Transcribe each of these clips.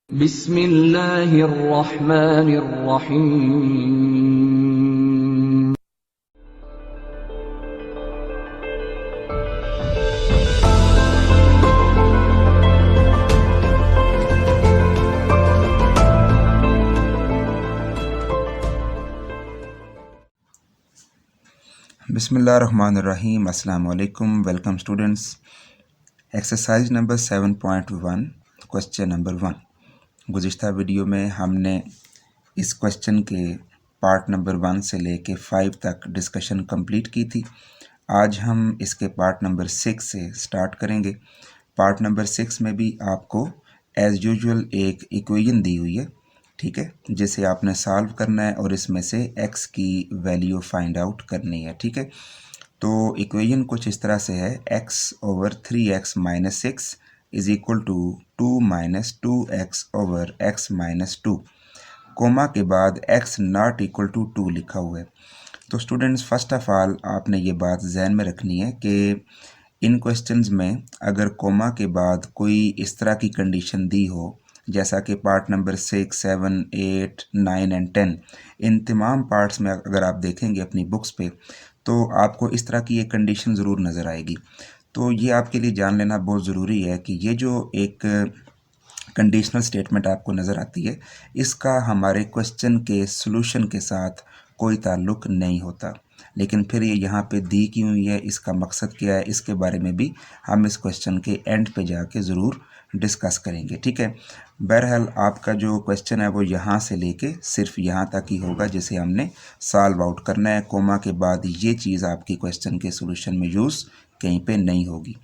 बिस्मिल्लाहिर्रहमानिर्रहीम। बिस्मिल्लाहिर्रहमानिर्रहीम। अस्सलाम वालेकुम। Welcome students. Exercise number 7.1 question number 1। गुज़िश्ता वीडियो में हमने इस क्वेश्चन के पार्ट नंबर 1 से लेके 5 तक डिस्कशन कंप्लीट की थी। आज हम इसके पार्ट नंबर 6 से स्टार्ट करेंगे। पार्ट नंबर 6 में भी आपको एज़ यूजुअल एक इक्वेशन दी हुई है, ठीक है, जिसे आपने सॉल्व करना है और इसमें से x की वैल्यू फाइंड आउट करनी है, ठीक है। तो इक्वेशन कुछ इस तरह से है, x/3x - 6 is equal to 2 - 2x/x - 2, coma के बाद x नॉट इक्वल टू 2 लिखा हुआ है। तो स्टूडेंट्स, फर्स्ट ऑफ ऑल आपने ये बात जहन में रखनी है कि इन क्वेश्चंस में अगर कोमा के बाद कोई इस तरह की कंडीशन दी हो, जैसा कि पार्ट नंबर 6, 7, 8, 9 एंड 10, इन तमाम पार्ट्स में अगर आप देखेंगे अपनी बुक्स पे तो आपको इस तरह की एक कंडीशन ज़रूर नज़र आएगी। तो ये आपके लिए जान लेना बहुत ज़रूरी है कि ये जो एक कंडीशनल स्टेटमेंट आपको नज़र आती है, इसका हमारे क्वेश्चन के सॉल्यूशन के साथ कोई ताल्लुक़ नहीं होता, लेकिन फिर ये यहाँ पे दी क्यों हुई है, इसका मकसद क्या है, इसके बारे में भी हम इस क्वेश्चन के एंड पे जाके ज़रूर डिस्कस करेंगे, ठीक है। बहरहाल आपका जो क्वेश्चन है वो यहाँ से लेके सिर्फ यहाँ तक ही होगा जिसे हमने सॉल्व आउट करना है। कोमा के बाद ये चीज़ आपकी क्वेश्चन के सॉल्यूशन में यूज़ कहीं पे नहीं होगी।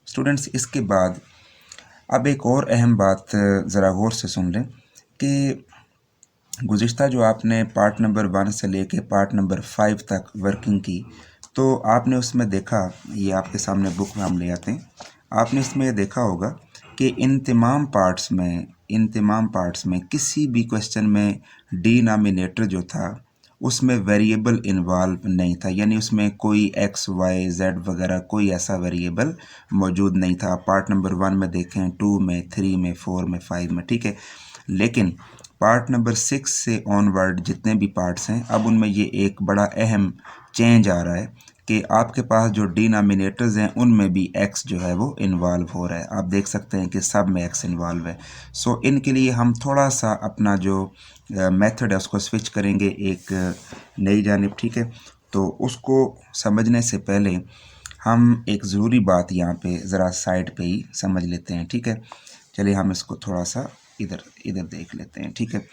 स्टूडेंट्स, इसके बाद अब एक और अहम बात ज़रा गौर से सुन लें कि गुज़िश्ता जो आपने पार्ट नंबर 1 से लेके पार्ट नंबर 5 तक वर्किंग की, तो आपने उसमें देखा, ये आपके सामने बुक में हम ले आते हैं, आपने इसमें ये देखा होगा कि इन तमाम पार्ट्स में किसी भी क्वेश्चन में डिनोमिनेटर जो था उसमें वेरिएबल इन्वॉल्व नहीं था, यानी उसमें कोई x, y, z वगैरह कोई ऐसा वेरिएबल मौजूद नहीं था। पार्ट नंबर 1 में देखें, 2 में, 3 में, 4 में, 5 में, ठीक है। लेकिन पार्ट नंबर 6 से ऑनवर्ड जितने भी पार्ट्स हैं, अब उनमें ये एक बड़ा अहम चेंज आ रहा है कि आपके पास जो डिनोमिनेटर्स हैं उनमें भी x जो है वो इन्वॉल्व हो रहा है। आप देख सकते हैं कि सब में x इन्वॉल्व है। सो इनके लिए हम थोड़ा सा अपना जो मेथड है उसको स्विच करेंगे एक नई जानिब, ठीक है। तो उसको समझने से पहले हम एक ज़रूरी बात यहाँ पे ज़रा साइड पे ही समझ लेते हैं, ठीक है। चलिए हम इसको थोड़ा सा इधर देख लेते हैं, ठीक है।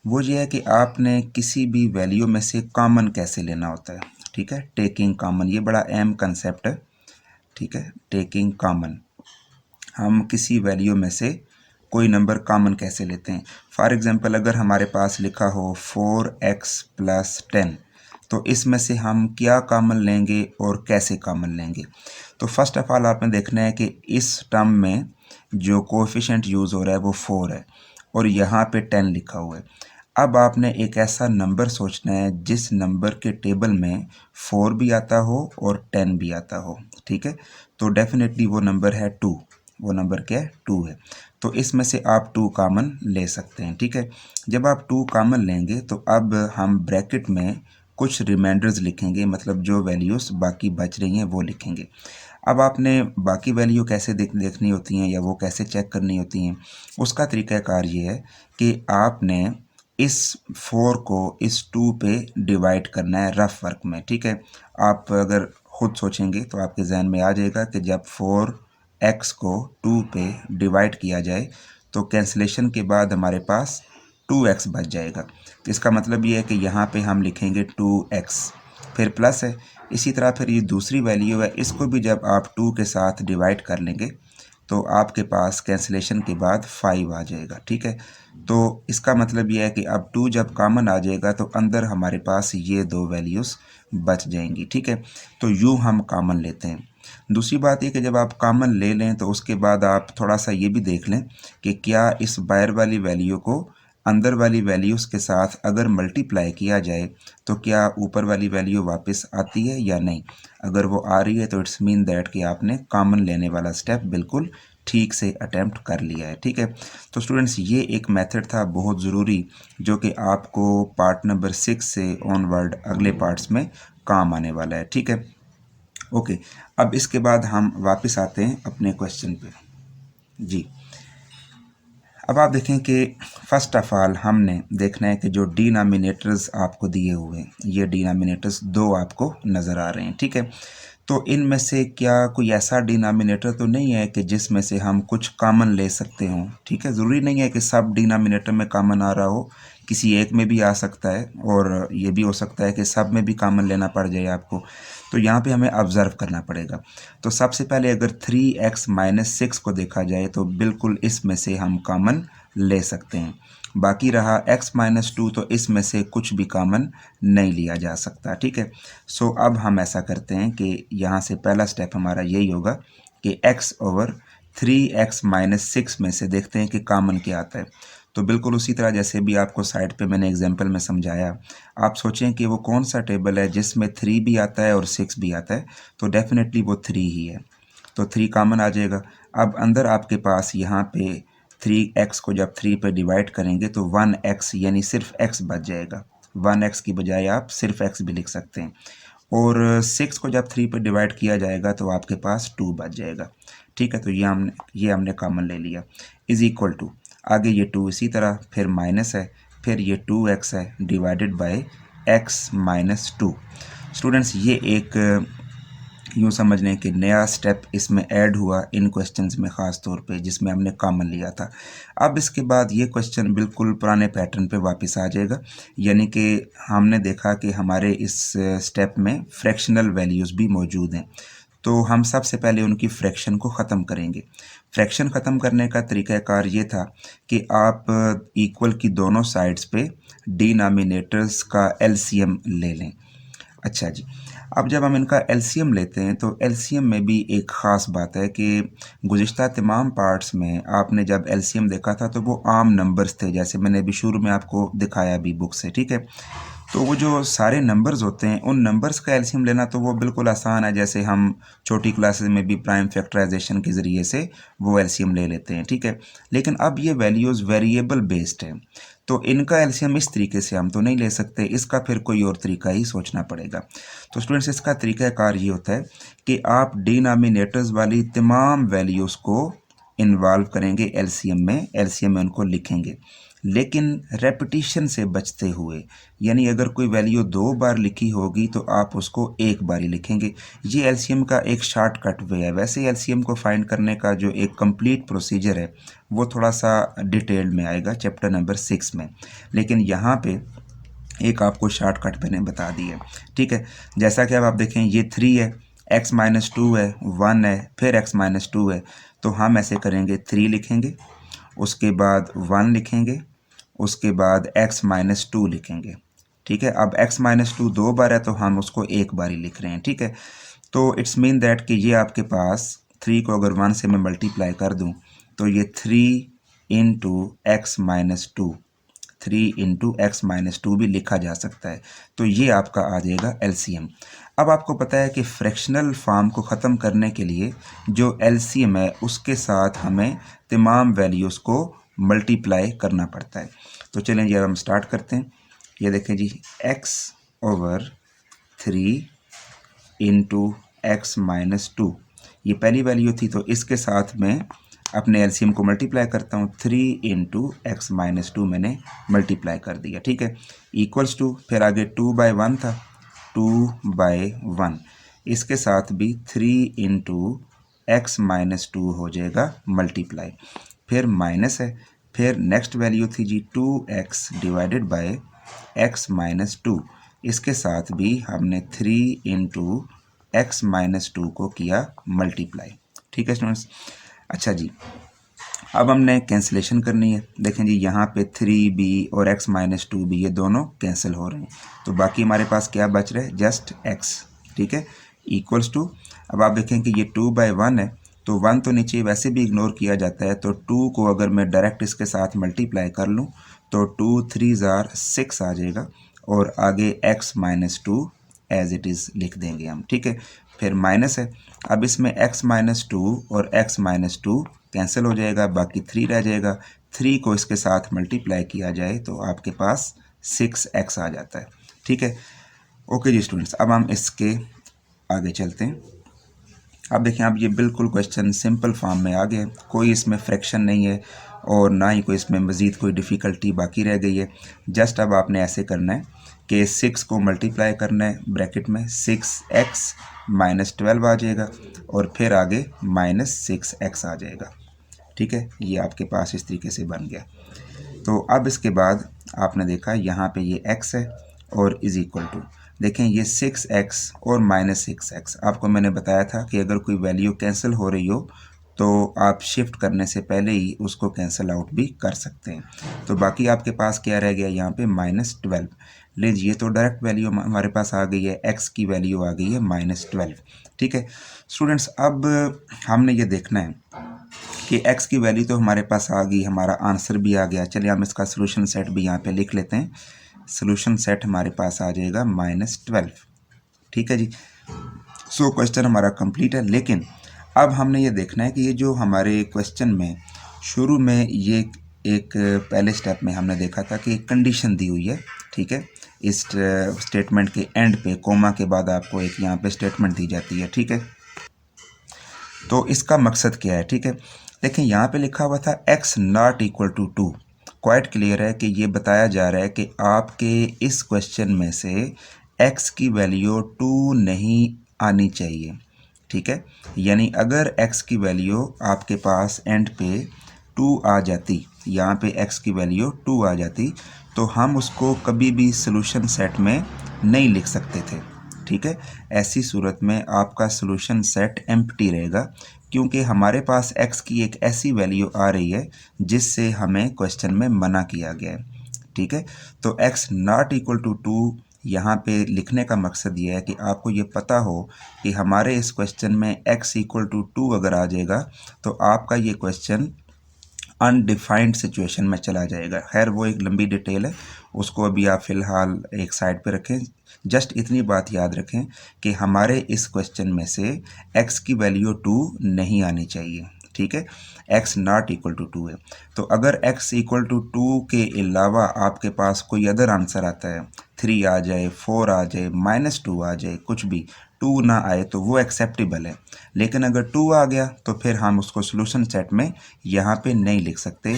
वो ये है कि आपने किसी भी वैल्यू में से कॉमन कैसे लेना होता है, ठीक है। टेकिंग कॉमन, ये बड़ा अहम कंसेप्ट है, ठीक है। टेकिंग कॉमन, हम किसी वैल्यू में से कोई नंबर कॉमन कैसे लेते हैं। फॉर एग्ज़ाम्पल, अगर हमारे पास लिखा हो 4x + 10, तो इसमें से हम क्या कॉमन लेंगे और कैसे कॉमन लेंगे। तो फर्स्ट ऑफ ऑल आपने देखना है कि इस टर्म में जो कोएफिशिएंट यूज़ हो रहा है वो 4 है और यहाँ पे 10 लिखा हुआ है। अब आपने एक ऐसा नंबर सोचना है जिस नंबर के टेबल में 4 भी आता हो और 10 भी आता हो, ठीक है। तो डेफिनेटली वो नंबर है 2। वो नंबर क्या है? 2 है। तो इसमें से आप 2 कॉमन ले सकते हैं, ठीक है। जब आप 2 कॉमन लेंगे तो अब हम ब्रैकेट में कुछ रिमाइंडर्स लिखेंगे, मतलब जो वैल्यूज़ बाकी बच रही हैं वो लिखेंगे। अब आपने बाकी वैल्यू कैसे देखनी होती हैं या वो कैसे चेक करनी होती हैं, उसका तरीक़ाकार ये है कि आपने इस 4 को इस 2 पे डिवाइड करना है रफ वर्क में, ठीक है। आप अगर ख़ुद सोचेंगे तो आपके जहन में आ जाएगा कि जब 4x को 2 पे डिवाइड किया जाए तो कैंसिलेशन के बाद हमारे पास 2x बच जाएगा। तो इसका मतलब ये है कि यहाँ पे हम लिखेंगे 2x, फिर प्लस है। इसी तरह फिर ये दूसरी वैल्यू है, इसको भी जब आप 2 के साथ डिवाइड कर लेंगे तो आपके पास कैंसिलेशन के बाद 5 आ जाएगा, ठीक है। तो इसका मतलब यह है कि अब 2 जब कॉमन आ जाएगा तो अंदर हमारे पास ये 2 वैल्यूज़ बच जाएंगी, ठीक है। तो यूँ हम कॉमन लेते हैं। दूसरी बात ये कि जब आप कॉमन ले लें तो उसके बाद आप थोड़ा सा ये भी देख लें कि क्या इस बाहर वाली वैल्यू को अंदर वाली वैल्यूज़ के साथ अगर मल्टीप्लाई किया जाए तो क्या ऊपर वाली वैल्यू वापस आती है या नहीं। अगर वो आ रही है तो इट्स मीन दैट कि आपने कॉमन लेने वाला स्टेप बिल्कुल ठीक से अटैम्प्ट कर लिया है। ठीक है, तो स्टूडेंट्स ये एक मेथड था बहुत ज़रूरी जो कि आपको पार्ट नंबर 6 से ऑनवर्ड अगले पार्ट्स में काम आने वाला है। ठीक है, ओके। अब इसके बाद हम वापस आते हैं अपने क्वेश्चन पे। जी, अब आप देखें कि फ़र्स्ट ऑफ ऑल हमने देखना है कि जो डिनोमिनेटर्स आपको दिए हुए हैं, ये डिनोमिनेटर्स दो आपको नज़र आ रहे हैं। ठीक है, तो इनमें से क्या कोई ऐसा डिनोमिनेटर तो नहीं है कि जिसमें से हम कुछ कॉमन ले सकते हों। ठीक है, ज़रूरी नहीं है कि सब डिनोमिनेटर में कॉमन आ रहा हो, किसी एक में भी आ सकता है और ये भी हो सकता है कि सब में भी कॉमन लेना पड़ जाए आपको। तो यहाँ पे हमें ऑब्ज़र्व करना पड़ेगा। तो सबसे पहले अगर 3x-6 को देखा जाए तो बिल्कुल इसमें से हम कॉमन ले सकते हैं। बाकी रहा x-2 तो इसमें से कुछ भी कॉमन नहीं लिया जा सकता। ठीक है, सो अब हम ऐसा करते हैं कि यहाँ से पहला स्टेप हमारा यही होगा कि x/3x-6 में से देखते हैं कि कॉमन क्या आता है। तो बिल्कुल उसी तरह जैसे भी आपको साइड पे मैंने एग्जांपल में समझाया, आप सोचें कि वो कौन सा टेबल है जिसमें 3 भी आता है और 6 भी आता है, तो डेफिनेटली वो 3 ही है। तो 3 कॉमन आ जाएगा। अब अंदर आपके पास यहाँ पे 3x को जब 3 पे डिवाइड करेंगे तो 1x यानी सिर्फ x बच जाएगा। 1x की बजाय आप सिर्फ x भी लिख सकते हैं। और 6 को जब 3 पे डिवाइड किया जाएगा तो आपके पास 2 बच जाएगा। ठीक है, तो ये हमने कॉमन ले लिया। इज़ इक्वल टू आगे ये 2 इसी तरह, फिर माइनस है, फिर ये 2x है डिवाइडेड बाय x-2। स्टूडेंट्स ये एक यूँ समझ लें कि नया स्टेप इसमें ऐड हुआ इन क्वेश्चंस में, ख़ास तौर पे जिसमें हमने कॉमन लिया था। अब इसके बाद ये क्वेश्चन बिल्कुल पुराने पैटर्न पे वापस आ जाएगा, यानी कि हमने देखा कि हमारे इस स्टेप में फ्रैक्शनल वैल्यूज़ भी मौजूद हैं। तो हम सबसे पहले उनकी फ्रैक्शन को ख़त्म करेंगे। फ्रैक्शन ख़त्म करने का तरीक़ाकार ये था कि आप इक्वल की दोनों साइड्स पे डिनोमिनेटर्स का एलसीएम ले लें। अच्छा जी, अब जब हम इनका एलसीएम लेते हैं तो एलसीएम में भी एक ख़ास बात है कि गुज़िश्ता तमाम पार्ट्स में आपने जब एलसीएम देखा था तो वो आम नंबर्स थे, जैसे मैंने अभी शुरू में आपको दिखाया भी बुक से। ठीक है, तो वो जो सारे नंबर्स होते हैं उन नंबर्स का एलसीएम लेना तो वो बिल्कुल आसान है, जैसे हम छोटी क्लासेस में भी प्राइम फैक्टराइजेशन के ज़रिए से वो एलसीएम ले लेते हैं। ठीक है, लेकिन अब ये वैल्यूज़ वेरिएबल बेस्ड है, तो इनका एलसीएम इस तरीके से हम तो नहीं ले सकते, इसका फिर कोई और तरीका ही सोचना पड़ेगा। तो स्टूडेंट्स इसका तरीक़ाकार ये होता है कि आप डिनोमिनेटर्स वाली तमाम वैल्यूज़ को इन्वॉल्व करेंगे एलसीएम में उनको लिखेंगे, लेकिन रेपिटिशन से बचते हुए, यानी अगर कोई वैल्यू 2 बार लिखी होगी तो आप उसको एक बार ही लिखेंगे। ये एलसीएम का एक शॉर्टकट वे है। वैसे एलसीएम को फाइंड करने का जो एक कंप्लीट प्रोसीजर है वो थोड़ा सा डिटेल्ड में आएगा चैप्टर नंबर 6 में, लेकिन यहाँ पे एक आपको शॉर्टकट मैंने बता दी है। ठीक है, जैसा कि अब आप देखें ये 3 है, x-2 है, 1 है, फिर x-2 है, तो हम ऐसे करेंगे 3 लिखेंगे, उसके बाद 1 लिखेंगे, उसके बाद x-2 लिखेंगे। ठीक है, अब x-2 2 बार है तो हम उसको एक बार ही लिख रहे हैं। ठीक है, तो इट्स मीन दैट कि ये आपके पास 3 को अगर 1 से मैं मल्टीप्लाई कर दूं तो ये 3 इंटू x-2 3 इंटू x-2 भी लिखा जा सकता है। तो ये आपका आ जाएगा एलसीएम। अब आपको पता है कि फ्रैक्शनल फॉर्म को ख़त्म करने के लिए जो एलसीएम है उसके साथ हमें तमाम वैल्यूज़ को मल्टीप्लाई करना पड़ता है। तो चलें जी अब हम स्टार्ट करते हैं। ये देखें जी, x/3 इंटू x-2 ये पहली वैल्यू थी, तो इसके साथ मैं अपने एलसीएम को मल्टीप्लाई करता हूँ। 3 इंटू x-2 मैंने मल्टीप्लाई कर दिया। ठीक है, इक्वल्स टू, फिर आगे 2/1 था, 2/1, इसके साथ भी 3 इंटू x-2 हो जाएगा मल्टीप्लाई, फिर माइनस है, फिर नेक्स्ट वैल्यू थी जी 2x डिवाइडेड बाय x-2, इसके साथ भी हमने 3 इंटू x-2 को किया मल्टीप्लाई। ठीक है स्टूडेंट्स, अच्छा जी, अब हमने कैंसिलेशन करनी है। देखें जी यहाँ पे 3b और x-2 भी ये दोनों कैंसिल हो रहे हैं, तो बाकी हमारे पास क्या बच रहा है, जस्ट x। ठीक है, इक्वल्स टू, अब आप देखें कि ये 2/1 है, तो 1 तो नीचे वैसे भी इग्नोर किया जाता है, तो 2 को अगर मैं डायरेक्ट इसके साथ मल्टीप्लाई कर लूँ तो 2 3 6 आ जाएगा, और आगे x-2 एज इट इज़ लिख देंगे हम। ठीक है, फिर माइनस है। अब इसमें x-2 और x-2 कैंसिल हो जाएगा, बाकी 3 रह जाएगा। 3 को इसके साथ मल्टीप्लाई किया जाए तो आपके पास 6x आ जाता है। ठीक है, ओके जी स्टूडेंट्स, अब हम इसके आगे चलते हैं। अब देखें, अब ये बिल्कुल क्वेश्चन सिंपल फॉर्म में आ गया, कोई इसमें फ्रैक्शन नहीं है और ना ही कोई इसमें मज़ीद कोई डिफ़िकल्टी बाकी रह गई है। जस्ट अब आपने ऐसे करना है कि 6 को मल्टीप्लाई करना है, ब्रैकेट में 6x - 12 आ जाएगा और फिर आगे -6x आ जाएगा। ठीक है, ये आपके पास इस तरीके से बन गया। तो अब इसके बाद आपने देखा यहाँ पे ये x है और इज़ इक्वल टू, देखें ये 6x और -6x, आपको मैंने बताया था कि अगर कोई वैल्यू कैंसिल हो रही हो तो आप शिफ्ट करने से पहले ही उसको कैंसिल आउट भी कर सकते हैं। तो बाकी आपके पास क्या रह गया यहाँ पे -12। लीजिए, तो डायरेक्ट वैल्यू हमारे पास आ गई है, x की वैल्यू आ गई है -12। ठीक है स्टूडेंट्स, अब हमने ये देखना है कि x की वैल्यू तो हमारे पास आ गई, हमारा आंसर भी आ गया। चलिए हम इसका सोल्यूशन सेट भी यहाँ पे लिख लेते हैं। सोल्यूशन सेट हमारे पास आ जाएगा -12। ठीक है जी, सो क्वेश्चन हमारा कंप्लीट है। लेकिन अब हमने ये देखना है कि ये जो हमारे क्वेश्चन में शुरू में ये एक पहले स्टेप में हमने देखा था कि एक कंडीशन दी हुई है। ठीक है, इस स्टेटमेंट के एंड पे कोमा के बाद आपको एक यहाँ पे स्टेटमेंट दी जाती है। ठीक है, तो इसका मकसद क्या है? ठीक है, देखें यहाँ पे लिखा हुआ था x ≠ 2। क्वाइट क्लियर है कि ये बताया जा रहा है कि आपके इस क्वेश्चन में से x की वैल्यू 2 नहीं आनी चाहिए। ठीक है, यानी अगर x की वैल्यू आपके पास एंड पे 2 आ जाती, यहाँ पे x की वैल्यू 2 आ जाती, तो हम उसको कभी भी सोल्यूशन सेट में नहीं लिख सकते थे। ठीक है, ऐसी सूरत में आपका सोल्यूशन सेट एम्प्टी रहेगा, क्योंकि हमारे पास x की एक ऐसी वैल्यू आ रही है जिससे हमें क्वेश्चन में मना किया गया है। ठीक है, तो x ≠ 2 यहाँ पे लिखने का मकसद ये है कि आपको ये पता हो कि हमारे इस क्वेश्चन में x = 2 अगर आ जाएगा तो आपका ये क्वेश्चन अनडिफाइंड सिचुएशन में चला जाएगा। खैर वो एक लंबी डिटेल है, उसको अभी आप फ़िलहाल एक साइड पे रखें। जस्ट इतनी बात याद रखें कि हमारे इस क्वेश्चन में से x की वैल्यू 2 नहीं आनी चाहिए। ठीक है, x ≠ 2 है। तो अगर x = 2 के अलावा आपके पास कोई अदर आंसर आता है, 3 आ जाए, 4 आ जाए, -2 आ जाए, कुछ भी 2 ना आए तो वो एक्सेप्टेबल है। लेकिन अगर 2 आ गया तो फिर हम उसको सोल्यूशन सेट में यहाँ पे नहीं लिख सकते।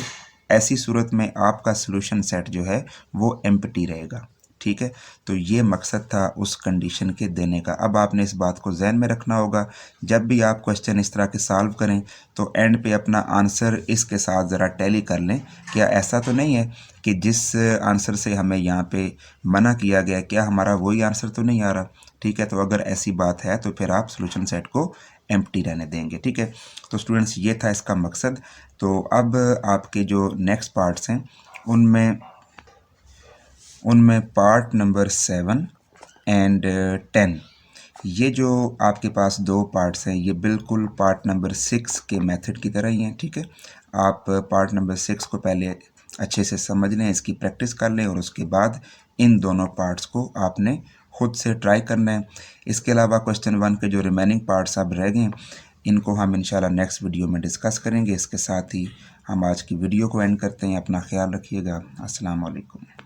ऐसी सूरत में आपका सोल्यूशन सेट जो है वो एम्प्टी रहेगा। ठीक है, तो ये मकसद था उस कंडीशन के देने का। अब आपने इस बात को जहन में रखना होगा, जब भी आप क्वेश्चन इस तरह के सॉल्व करें तो एंड पे अपना आंसर इसके साथ ज़रा टैली कर लें। क्या ऐसा तो नहीं है कि जिस आंसर से हमें यहाँ पे मना किया गया, क्या हमारा वही आंसर तो नहीं आ रहा? ठीक है, तो अगर ऐसी बात है तो फिर आप सोल्यूशन सेट को एम्प्टी रहने देंगे। ठीक है, तो स्टूडेंट्स ये था इसका मकसद। तो अब आपके जो नेक्स्ट पार्ट्स हैं उनमें पार्ट नंबर 7 एंड 10, ये जो आपके पास 2 पार्ट्स हैं ये बिल्कुल पार्ट नंबर 6 के मेथड की तरह ही हैं। ठीक है, आप पार्ट नंबर 6 को पहले अच्छे से समझ लें, इसकी प्रैक्टिस कर लें और उसके बाद इन दोनों पार्ट्स को आपने खुद से ट्राई करना है। इसके अलावा क्वेश्चन 1 के जो रिमेनिंग पार्ट्स अब रह गए हैं इनको हम इंशाल्लाह नेक्स्ट वीडियो में डिस्कस करेंगे। इसके साथ ही हम आज की वीडियो को एंड करते हैं। अपना ख्याल रखिएगा। अस्सलाम वालेकुम।